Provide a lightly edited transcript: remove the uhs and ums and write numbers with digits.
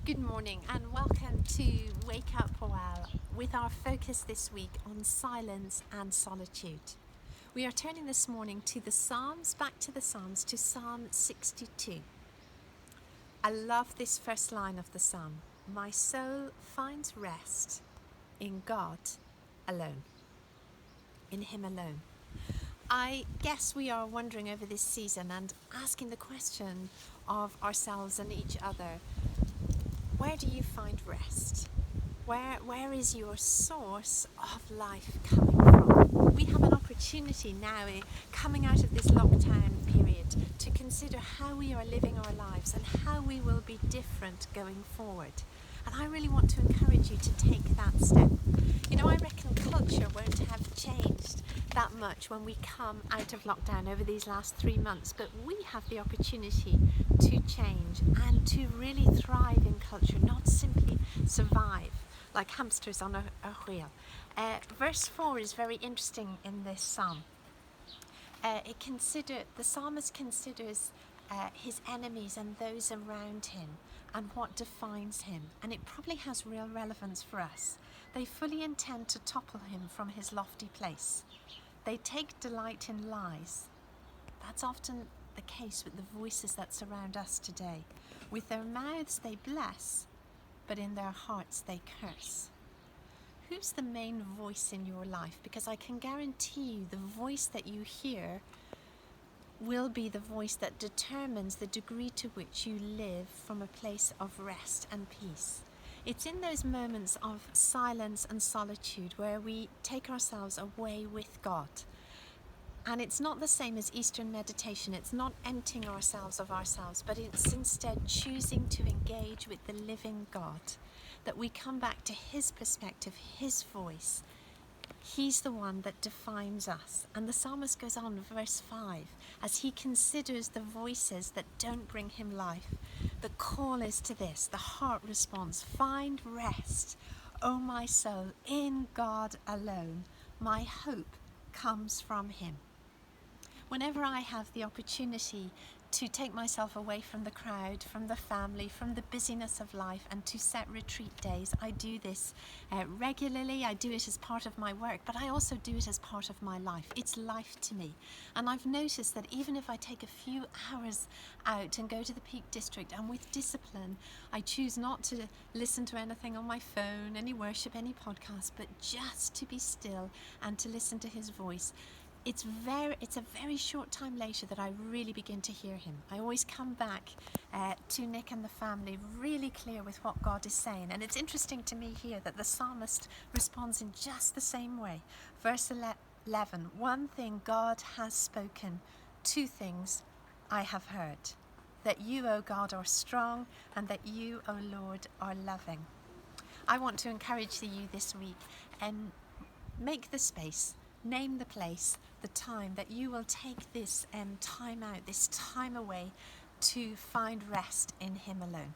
Good morning and welcome to Wake Up a While with our focus this week on silence and solitude. We are turning this morning to the Psalms, back to the Psalms, to Psalm 62. I love this first line of the Psalm. My soul finds rest in God alone, in Him alone. I guess we are wondering over this season and asking the question of ourselves and each other, where do you find rest? Where is your source of life coming from? We have an opportunity now, coming out of this lockdown period, to consider how we are living our lives and how we will be different going forward. And I really want to encourage you to take that step. You know, I reckon culture won't have changed that much when we come out of lockdown over these last 3 months, but we have the opportunity to change and to really thrive in culture, not simply survive like hamsters on a wheel. Verse 4 is very interesting in this psalm. The psalmist considers his enemies and those around him and what defines him, and it probably has real relevance for us. They fully intend to topple him from his lofty place. They take delight in lies. That's often the case with the voices that surround us today. With their mouths they bless, but in their hearts they curse. Who's the main voice in your life? Because I can guarantee you the voice that you hear will be the voice that determines the degree to which you live from a place of rest and peace. It's in those moments of silence and solitude where we take ourselves away with God. And it's not the same as Eastern meditation. It's not emptying ourselves of ourselves, but it's instead choosing to engage with the living God, that we come back to His perspective, His voice. He's the one that defines us. And the psalmist goes on, verse 5, as he considers the voices that don't bring him life. The call is to this, the heart responds, find rest, O my soul, in God alone. My hope comes from Him. Whenever I have the opportunity to take myself away from the crowd, from the family, from the busyness of life, and to set retreat days, I do this regularly. I do it as part of my work, but I also do it as part of my life. It's life to me. And I've noticed that even if I take a few hours out and go to the Peak District, and with discipline, I choose not to listen to anything on my phone, any worship, any podcast, but just to be still and to listen to His voice. It's a very short time later that I really begin to hear Him. I always come back to Nick and the family really clear with what God is saying. And it's interesting to me here that the psalmist responds in just the same way. Verse 11, one thing God has spoken, two things I have heard. That you, O God, are strong, and that you, O Lord, are loving. I want to encourage you this week and make the space, name the place, the time, that you will take this time out, this time away to find rest in Him alone.